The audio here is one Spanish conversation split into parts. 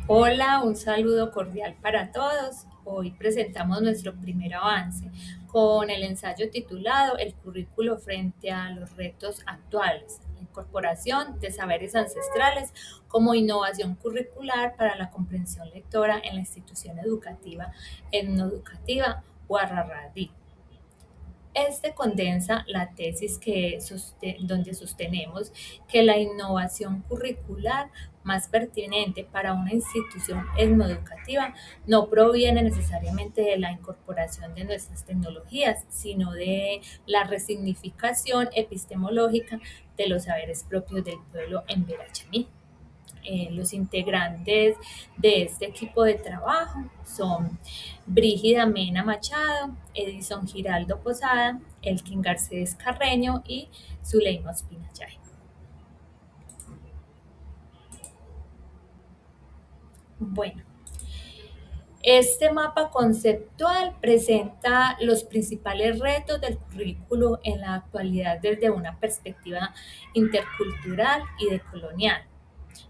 Hola, un saludo cordial para todos. Hoy presentamos nuestro primer avance con el ensayo titulado El currículo frente a los retos actuales, la incorporación de saberes ancestrales como innovación curricular para la comprensión lectora en la institución educativa etnoeducativa Guarrarradí. Este condensa la tesis donde sostenemos que la innovación curricular más pertinente para una institución etnoeducativa no proviene necesariamente de la incorporación de nuestras tecnologías, sino de la resignificación epistemológica de los saberes propios del pueblo en Verachamí. Los integrantes de este equipo de trabajo son Brígida Mena Machado, Edison Giraldo Posada, Elkin Garcés Carreño y Zuleima Ospinayay. Bueno, este mapa conceptual presenta los principales retos del currículo en la actualidad desde una perspectiva intercultural y decolonial.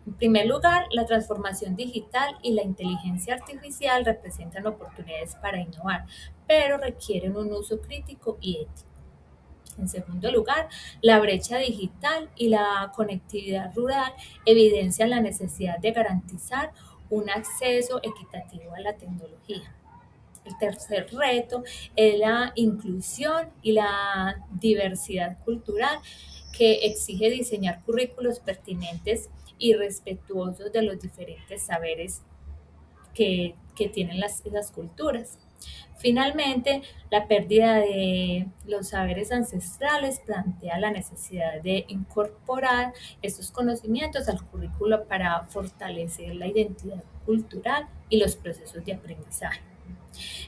En primer lugar, la transformación digital y la inteligencia artificial representan oportunidades para innovar, pero requieren un uso crítico y ético. En segundo lugar, la brecha digital y la conectividad rural evidencian la necesidad de garantizar un acceso equitativo a la tecnología. El tercer reto es la inclusión y la diversidad cultural que exige diseñar currículos pertinentes y respetuosos de los diferentes saberes que tienen las culturas. Finalmente, la pérdida de los saberes ancestrales plantea la necesidad de incorporar estos conocimientos al currículo para fortalecer la identidad cultural y los procesos de aprendizaje.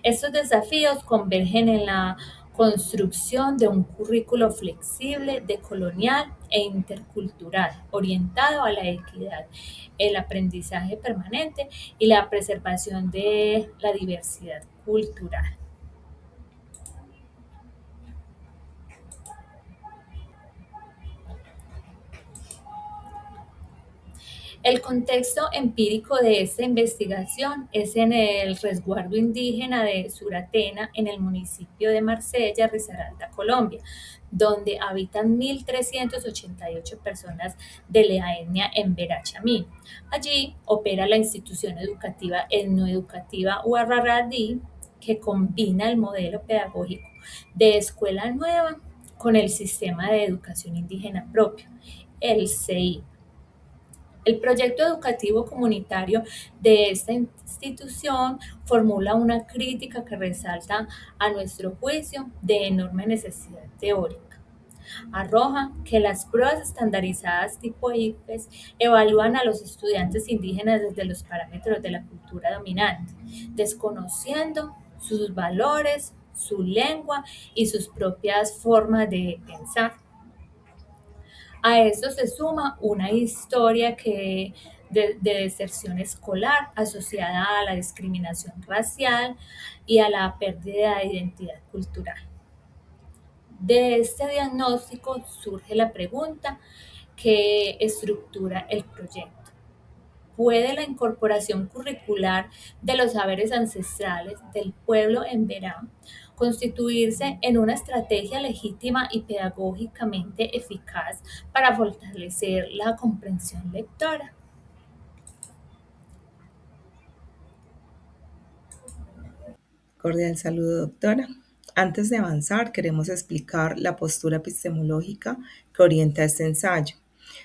Estos desafíos convergen en la construcción de un currículo flexible, decolonial e intercultural, orientado a la equidad, el aprendizaje permanente y la preservación de la diversidad cultural. El contexto empírico de esta investigación es en el resguardo indígena de Suratena, en el municipio de Marsella, Risaralda, Colombia, donde habitan 1.388 personas de la etnia en Verachamí. Allí opera la institución educativa etnoeducativa Huarraradí, que combina el modelo pedagógico de escuela nueva con el sistema de educación indígena propio, el CEI. El proyecto educativo comunitario de esta institución formula una crítica que resalta, a nuestro juicio, de enorme necesidad teórica. Arroja que las pruebas estandarizadas tipo ICFES evalúan a los estudiantes indígenas desde los parámetros de la cultura dominante, desconociendo sus valores, su lengua y sus propias formas de pensar. A esto se suma una historia de deserción escolar asociada a la discriminación racial y a la pérdida de identidad cultural. De este diagnóstico surge la pregunta que estructura el proyecto. ¿Puede la incorporación curricular de los saberes ancestrales del pueblo en Verá constituirse en una estrategia legítima y pedagógicamente eficaz para fortalecer la comprensión lectora? Cordial saludo, doctora. Antes de avanzar, queremos explicar la postura epistemológica que orienta este ensayo.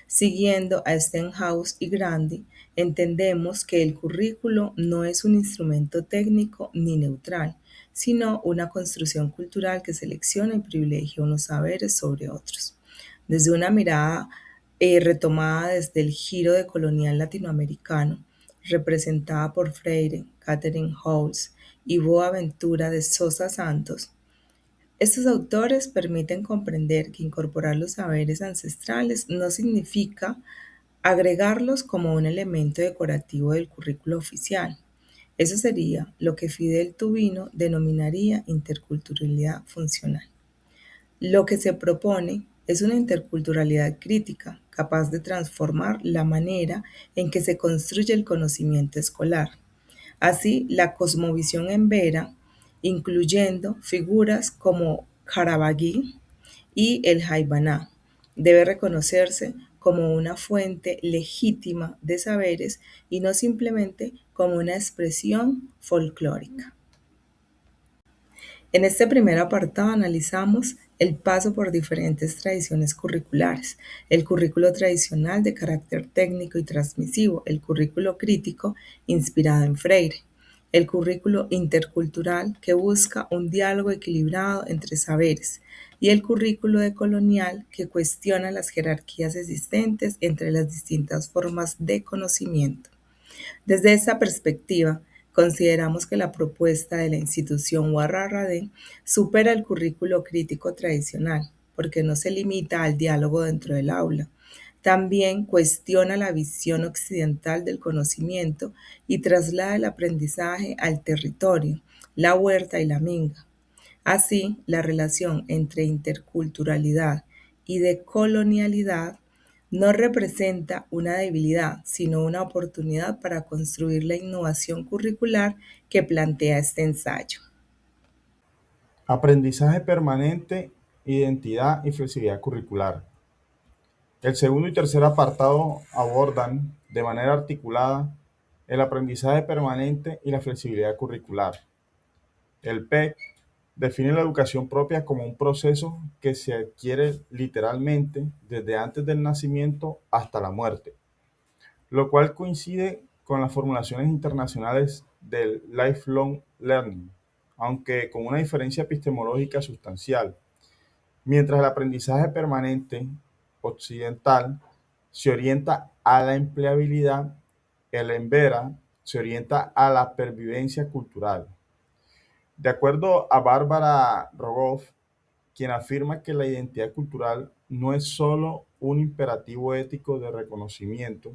Siguiendo a Stenhouse y Grandi, entendemos que el currículo no es un instrumento técnico ni neutral, sino una construcción cultural que selecciona y privilegia unos saberes sobre otros. Desde una mirada retomada desde el giro decolonial latinoamericano, representada por Freire, Catherine Howells y Boaventura de Sosa Santos, estos autores permiten comprender que incorporar los saberes ancestrales no significa agregarlos como un elemento decorativo del currículo oficial. Eso sería lo que Fidel Tubino denominaría interculturalidad funcional. Lo que se propone Es una interculturalidad crítica, capaz de transformar la manera en que se construye el conocimiento escolar. Así, la cosmovisión en Vera, incluyendo figuras como Carabagí y el Jaibaná, debe reconocerse como una fuente legítima de saberes y no simplemente como una expresión folclórica. En este primer apartado analizamos el paso por diferentes tradiciones curriculares, el currículo tradicional de carácter técnico y transmisivo, el currículo crítico inspirado en Freire, el currículo intercultural que busca un diálogo equilibrado entre saberes y el currículo decolonial que cuestiona las jerarquías existentes entre las distintas formas de conocimiento. Desde esta perspectiva, consideramos que la propuesta de la institución Ouattara supera el currículo crítico tradicional, porque no se limita al diálogo dentro del aula. También cuestiona la visión occidental del conocimiento y traslada el aprendizaje al territorio, la huerta y la minga. Así, la relación entre interculturalidad y decolonialidad no representa una debilidad, sino una oportunidad para construir la innovación curricular que plantea este ensayo. Aprendizaje permanente, identidad y flexibilidad curricular. El segundo y tercer apartado abordan de manera articulada el aprendizaje permanente y la flexibilidad curricular. El PEC define la educación propia como un proceso que se adquiere literalmente desde antes del nacimiento hasta la muerte, lo cual coincide con las formulaciones internacionales del lifelong learning, aunque con una diferencia epistemológica sustancial. Mientras el aprendizaje permanente occidental se orienta a la empleabilidad, el Envera se orienta a la pervivencia cultural. De acuerdo a Bárbara Rogoff, quien afirma que la identidad cultural no es solo un imperativo ético de reconocimiento,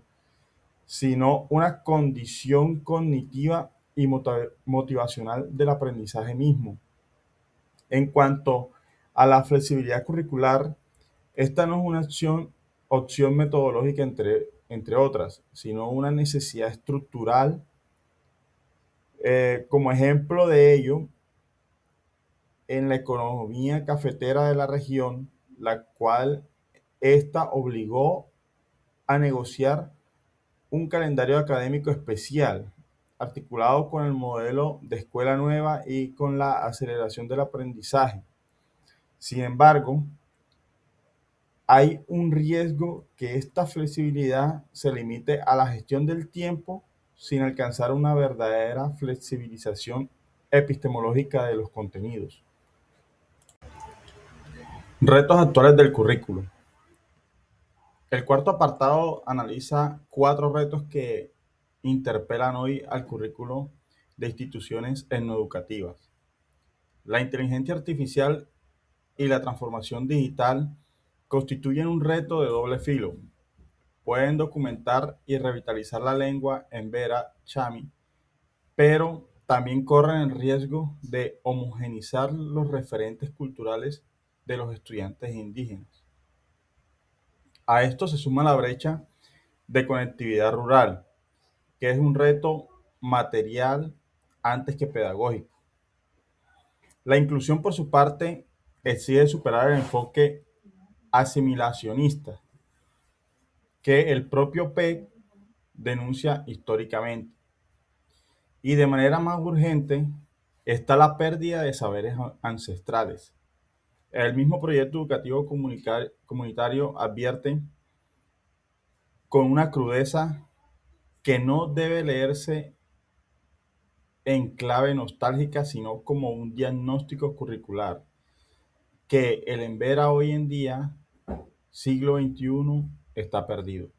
sino una condición cognitiva y motivacional del aprendizaje mismo. En cuanto a la flexibilidad curricular, esta no es una opción metodológica entre otras, sino una necesidad estructural. Como ejemplo de ello, en la economía cafetera de la región, la cual esta obligó a negociar un calendario académico especial, articulado con el modelo de escuela nueva y con la aceleración del aprendizaje. Sin embargo, hay un riesgo que esta flexibilidad se limite a la gestión del tiempo sin alcanzar una verdadera flexibilización epistemológica de los contenidos. Retos actuales del currículo. El cuarto apartado analiza 4 retos que interpelan hoy al currículo de instituciones etnoeducativas. La inteligencia artificial y la transformación digital constituyen un reto de doble filo. Pueden documentar y revitalizar la lengua en Vera Chami, pero también corren el riesgo de homogeneizar los referentes culturales de los estudiantes indígenas. A esto se suma la brecha de conectividad rural, que es un reto material antes que pedagógico. La inclusión, por su parte, exige superar el enfoque asimilacionista que el propio PEC denuncia históricamente. Y de manera más urgente está la pérdida de saberes ancestrales. El mismo proyecto educativo comunitario advierte con una crudeza que no debe leerse en clave nostálgica, sino como un diagnóstico curricular, que el Envera hoy en día, siglo XXI, está perdido.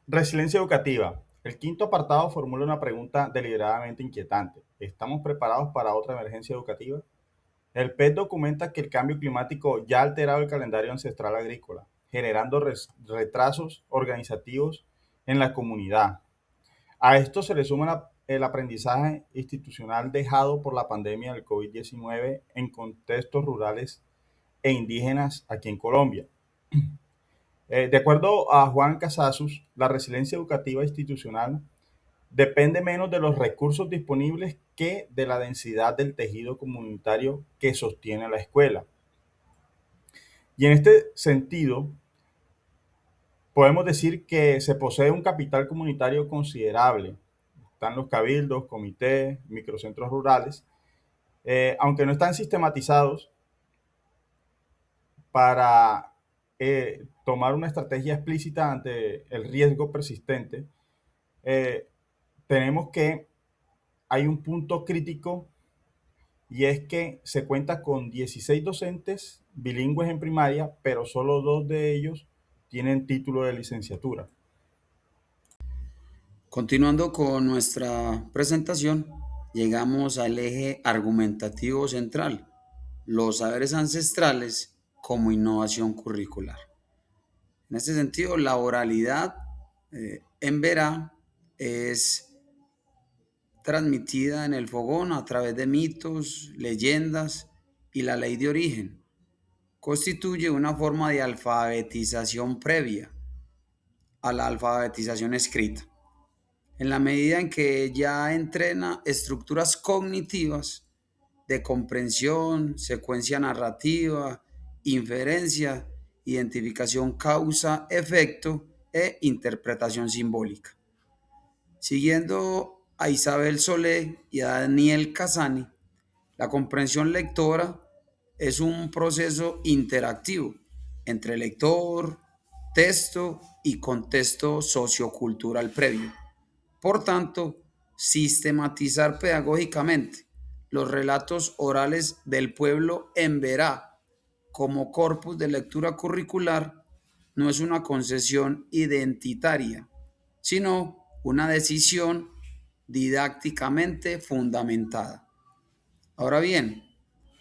Resiliencia educativa. El quinto apartado formula una pregunta deliberadamente inquietante. ¿Estamos preparados para otra emergencia educativa? El PET documenta que el cambio climático ya ha alterado el calendario ancestral agrícola, generando retrasos organizativos en la comunidad. A esto se le suma la el aprendizaje institucional dejado por la pandemia del COVID-19 en contextos rurales e indígenas aquí en Colombia. De acuerdo a Juan Casasus, la resiliencia educativa institucional depende menos de los recursos disponibles que de la densidad del tejido comunitario que sostiene la escuela. Y en este sentido, podemos decir que se posee un capital comunitario considerable. Están los cabildos, comités, microcentros rurales, aunque no están sistematizados para tomar una estrategia explícita ante el riesgo persistente. Tenemos que hay un punto crítico y es que se cuenta con 16 docentes bilingües en primaria, pero solo 2 de ellos tienen título de licenciatura. Continuando con nuestra presentación, llegamos al eje argumentativo central, los saberes ancestrales como innovación curricular. En este sentido, la oralidad en Verá es transmitida en el fogón a través de mitos, leyendas y la ley de origen. Constituye una forma de alfabetización previa a la alfabetización escrita, en la medida en que ya entrena estructuras cognitivas de comprensión, secuencia narrativa, inferencia, identificación causa-efecto e interpretación simbólica. Siguiendo a Isabel Solé y a Daniel Casani, la comprensión lectora es un proceso interactivo entre lector, texto y contexto sociocultural previo. Por tanto, sistematizar pedagógicamente los relatos orales del pueblo en Verá como corpus de lectura curricular no es una concesión identitaria, sino una decisión didácticamente fundamentada. Ahora bien,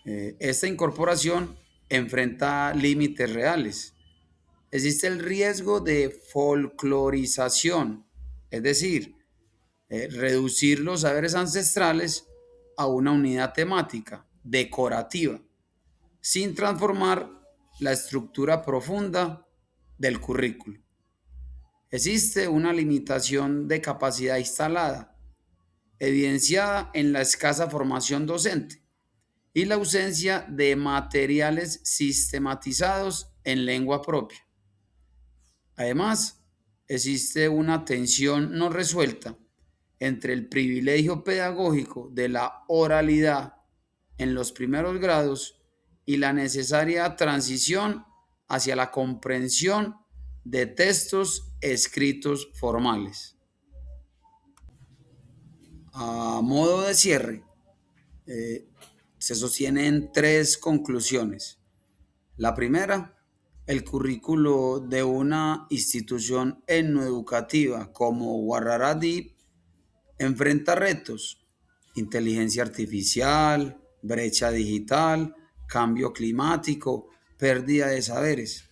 esta incorporación enfrenta límites reales. Existe el riesgo de folclorización, es decir, reducir los saberes ancestrales a una unidad temática, decorativa, sin transformar la estructura profunda del currículo. Existe una limitación de capacidad instalada, evidenciada en la escasa formación docente y la ausencia de materiales sistematizados en lengua propia. Además, existe una tensión no resuelta entre el privilegio pedagógico de la oralidad en los primeros grados y la necesaria transición hacia la comprensión de textos escritos formales. A modo de cierre, se sostienen 3 conclusiones. La primera, el currículo de una institución etnoeducativa como Guarará enfrenta retos: inteligencia artificial, brecha digital, cambio climático, pérdida de saberes,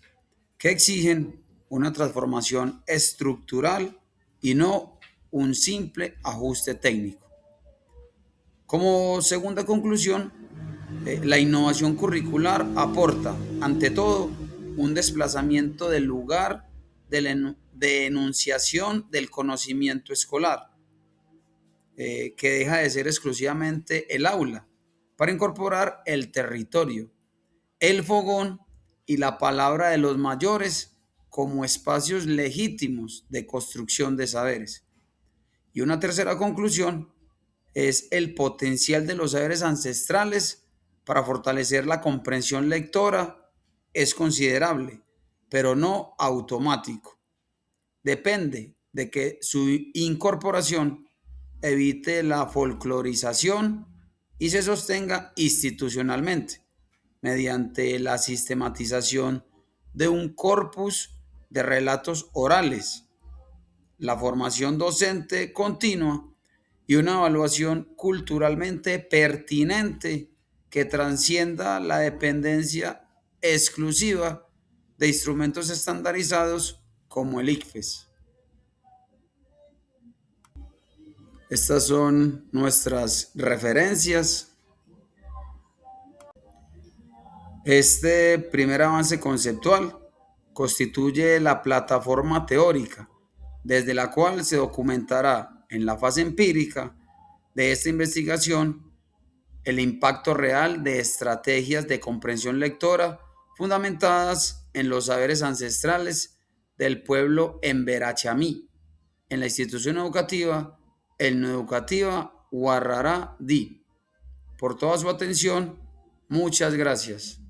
que exigen una transformación estructural y no un simple ajuste técnico. Como segunda conclusión, la innovación curricular aporta, ante todo, un desplazamiento del lugar de enunciación del conocimiento escolar, que deja de ser exclusivamente el aula para incorporar el territorio, el fogón y la palabra de los mayores como espacios legítimos de construcción de saberes. Y una tercera conclusión es el potencial de los saberes ancestrales para fortalecer la comprensión lectora es considerable, pero no automático. Depende de que su incorporación evite la folclorización y se sostenga institucionalmente mediante la sistematización de un corpus de relatos orales, la formación docente continua y una evaluación culturalmente pertinente que transcienda la dependencia exclusiva de instrumentos estandarizados como el ICFES. Estas son nuestras referencias. Este primer avance conceptual constituye la plataforma teórica desde la cual se documentará en la fase empírica de esta investigación el impacto real de estrategias de comprensión lectora fundamentadas en los saberes ancestrales del pueblo Emberachamí, en la institución educativa Educativa Huarrará Di. Por toda su atención, muchas gracias.